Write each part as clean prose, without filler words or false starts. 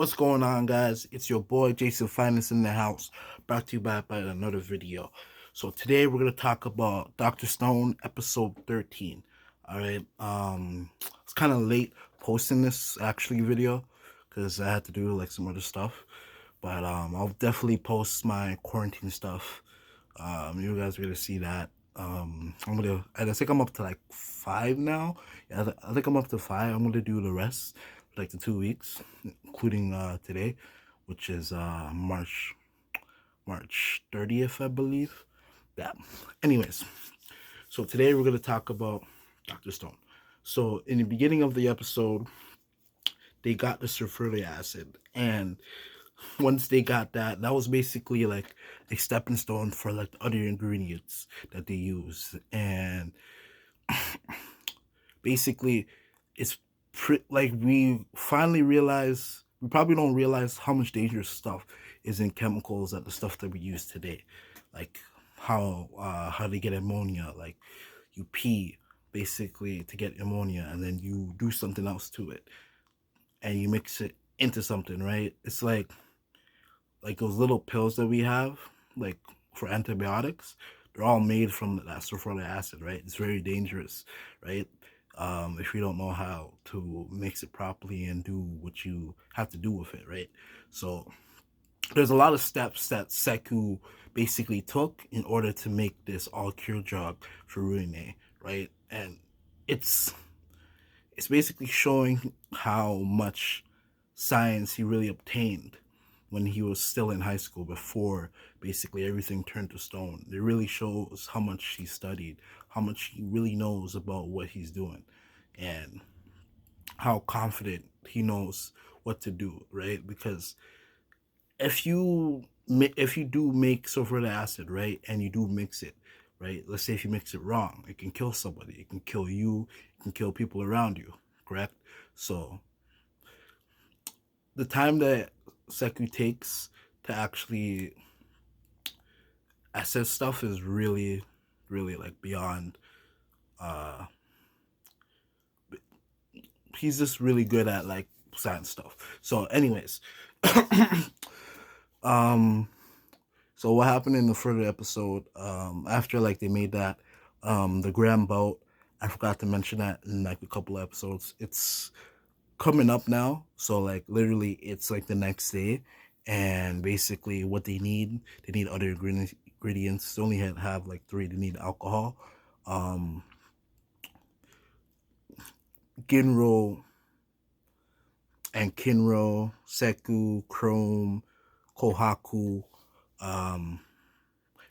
What's going on, guys? It's your boy Jason Finance in the house, brought to you by another video. So today we're gonna talk about Dr. Stone episode 13. All right. It's kind of late posting this actually video because I had to do like some other stuff, but I'll definitely post my quarantine stuff. You guys are gonna see that. I think I'm up to like 5 now. Yeah, I think I'm up to 5. I'm gonna do the rest, like the 2 weeks, including today, which is March 30th, I believe. Yeah. Anyways, so today we're gonna talk about Dr. Stone. So in the beginning of the episode, they got the sulfuric acid, and once they got that, that was basically like a stepping stone for like the other ingredients that they use. And basically, it's like we finally realize, we probably don't realize how much dangerous stuff is in chemicals, that the stuff that we use today, like how they get ammonia. Like you pee basically to get ammonia, and then you do something else to it, and you mix it into something, right? It's like those little pills that we have, like for antibiotics. They're all made from that sulfuric acid, right? It's very dangerous, right? If you don't know how to mix it properly and do what you have to do with it, right? So there's a lot of steps that Seku basically took in order to make this all cure drug for Rune, right? And it's it's basically showing how much science he really obtained when he was still in high school, before basically everything turned to stone. It really shows how much he studied, how much he really knows about what he's doing, and how confident he knows what to do, right? Because if you do make sulfuric acid, right, and you do mix it, right, let's say if you mix it wrong, it can kill somebody, it can kill you, it can kill people around you, correct? So the time that Seku takes to actually assess stuff is really like beyond. uh he's just really good at like science stuff. So anyways, um so what happened in the further episode, after like they made that, the gram boat, I forgot to mention that in like a couple of episodes, it's coming up now. So like literally it's like the next day, and basically what they need other ingredients. They only have like 3. They need alcohol, um Ginro and Kinro, Seku, Chrome, Kohaku. um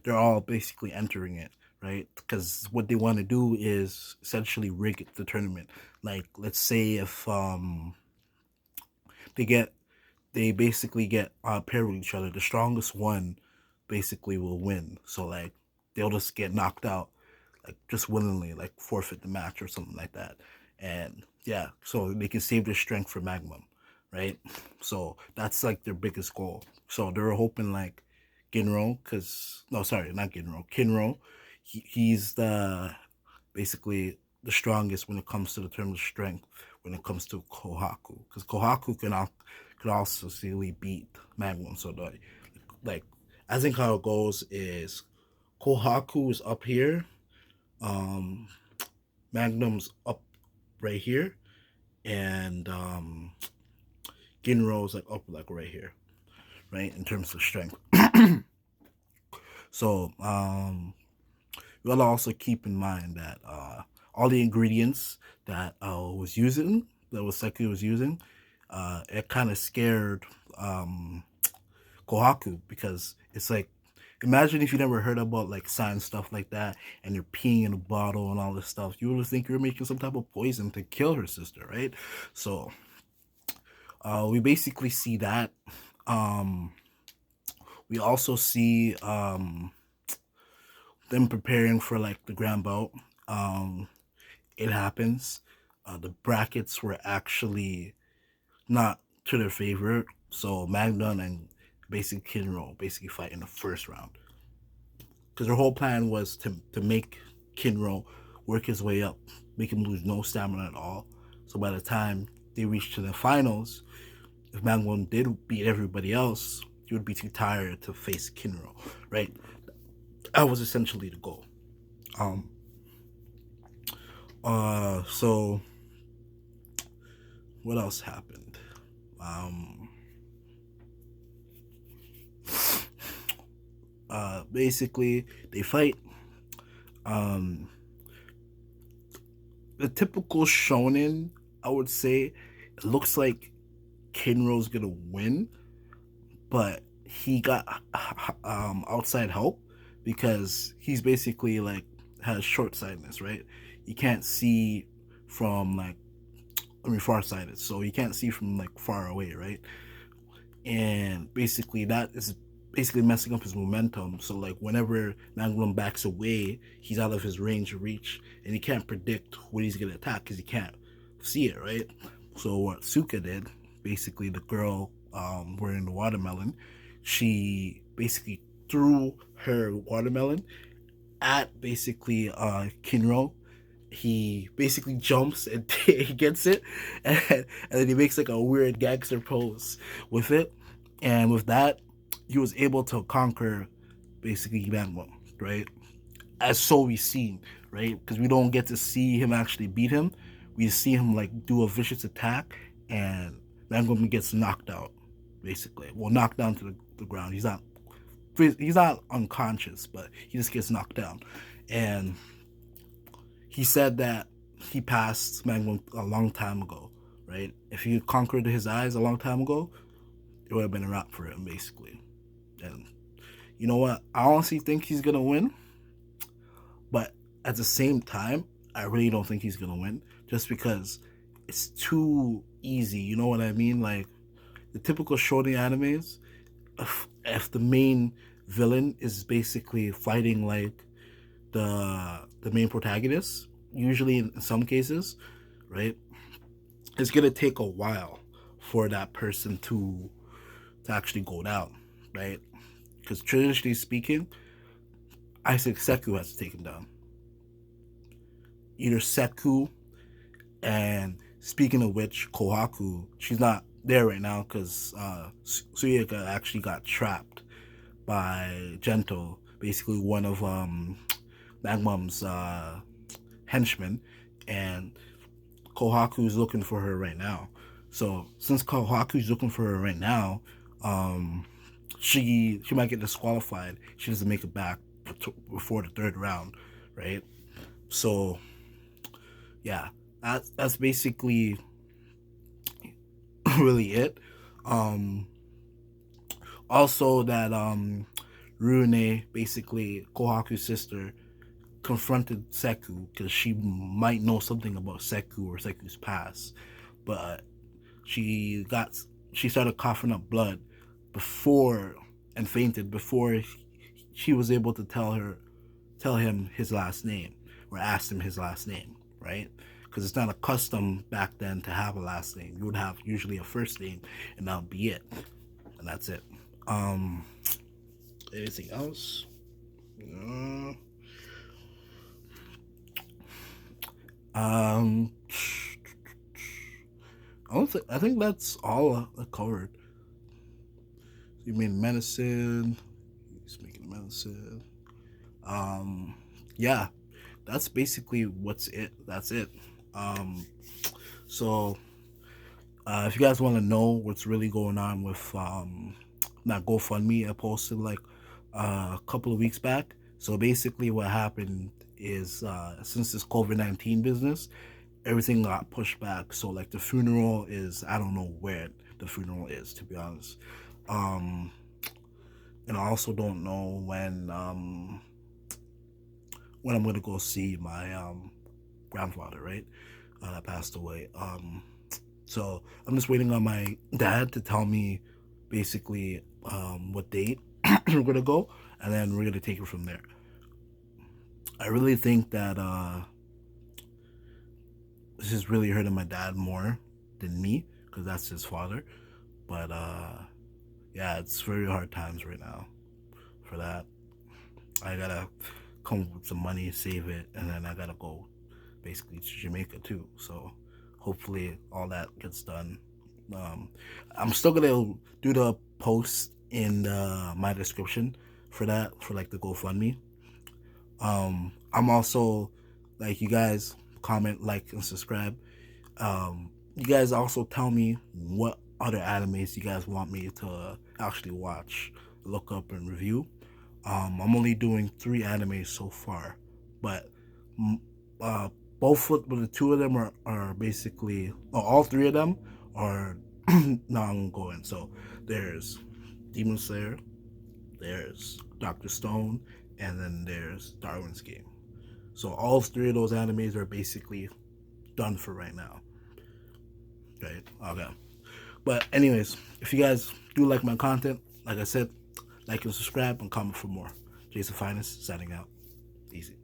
they're all basically entering it, right? Because what they want to do is essentially rig the tournament. Like let's say if they get they basically get paired with each other, the strongest one basically will win. So like they'll just get knocked out, like just willingly, like forfeit the match or something like that. And yeah, so they can save their strength for Magnum, right? So that's like their biggest goal. So they're hoping like Ginro, because no, sorry, not Ginro, Kinro. He's the basically the strongest when it comes to the term of strength, when it comes to Kohaku, because Kohaku could also easily beat Magnum. So like I think how it goes is Kohaku is up here, um, Magnum's up right here, and Ginro's like up like right here, right, in terms of strength. So you gotta also keep in mind that all the ingredients that Seki was using, it kind of scared Kohaku, because it's like, imagine if you never heard about like science stuff like that, and you're peeing in a bottle and all this stuff. You would think you're making some type of poison to kill her sister, right? So we basically see that. Um, we also see them preparing for like the grand bout. Um, it happens. The brackets were actually not to their favor. So Magnon and basically Kinro basically fight in the first round, because their whole plan was to make Kinro work his way up, make him lose no stamina at all. So by the time they reach to the finals, if Mangwon did beat everybody else, he would be too tired to face Kinro, right? That was essentially the goal. Um, so what else happened? Um, Basically, they fight. Um, the typical shonen, I would say, it looks like Kinro's gonna win, but he got outside help because he's basically like has short sightedness, right? You can't see from like, I mean, far sighted, so you can't see from like far away, right? And basically that is basically messing up his momentum. So like whenever Nanglum backs away, he's out of his range of reach, and he can't predict what he's gonna attack because he can't see it, right? So what Suka did, basically the girl wearing the watermelon, she basically threw her watermelon at basically Kinro. He basically jumps and he gets it, and then he makes like a weird gangster pose with it, and with that, he was able to conquer basically Manwell, right? As so we've seen, right? Because we don't get to see him actually beat him. We see him like do a vicious attack, and Manwell gets knocked out, basically. Well, knocked down to the ground. He's not unconscious, but he just gets knocked down, and he said that he passed Magnum a long time ago, right? If he conquered his eyes a long time ago, it would have been a wrap for him, basically. And you know what? I honestly think he's gonna win, but at the same time, I really don't think he's gonna win, just because it's too easy. You know what I mean? Like the typical shonen animes, if the main villain is basically fighting like the main protagonist, usually in some cases, right? It's gonna take a while for that person to actually go down, right? Because traditionally speaking, I think Seku has to take him down. Either Seku, and speaking of which, Kohaku, she's not there right now because Suyaka actually got trapped by Gento, basically one of Magmum's henchmen, and Kohaku's looking for her right now. So since Kohaku's looking for her right now, um, she might get disqualified. She doesn't make it back before the third round, right? So yeah, that's basically really it. Um, Also that Rune, basically Kohaku's sister, confronted Seku because she might know something about Seku or Seku's past, but she got she started coughing up blood before and fainted before she was able to tell him his last name or asked him his last name, right? Because it's not a custom back then to have a last name. You would have usually a first name, and that'll be it, and that's it. Um, Anything else? Uh, um, I think that's all I covered. You made medicine. He's making medicine. Um, yeah, that's basically what's it. That's it. Um, so if you guys want to know what's really going on with that GoFundMe I posted like a couple of weeks back. So basically, what happened is since this COVID-19 business, everything got pushed back. So like the funeral is, I don't know where the funeral is, to be honest. Um, and I also don't know when I'm gonna go see my grandfather, right? That passed away. So I'm just waiting on my dad to tell me basically what date we're gonna go, and then we're gonna take it from there. I really think that this is really hurting my dad more than me because that's his father. But yeah, it's very hard times right now for that. I gotta come up with some money, save it, and then I gotta go basically to Jamaica too. So hopefully all that gets done I'm still gonna do the post in my description for that, for like the GoFundMe. I'm also, like, you guys comment, like, and subscribe. You guys also tell me what other animes you guys want me to actually watch, look up, and review. I'm only doing 3 animes so far, but uh, both of the 2 of them are basically, all 3 of them are non-ongoing. So there's Demon Slayer, there's Dr.Stone, and then there's Darwin's Game. So all 3 of those animes are basically done for right now. Right? Okay. But anyways, if you guys do like my content, like I said, like and subscribe and comment for more. Jason Finest signing out. Easy.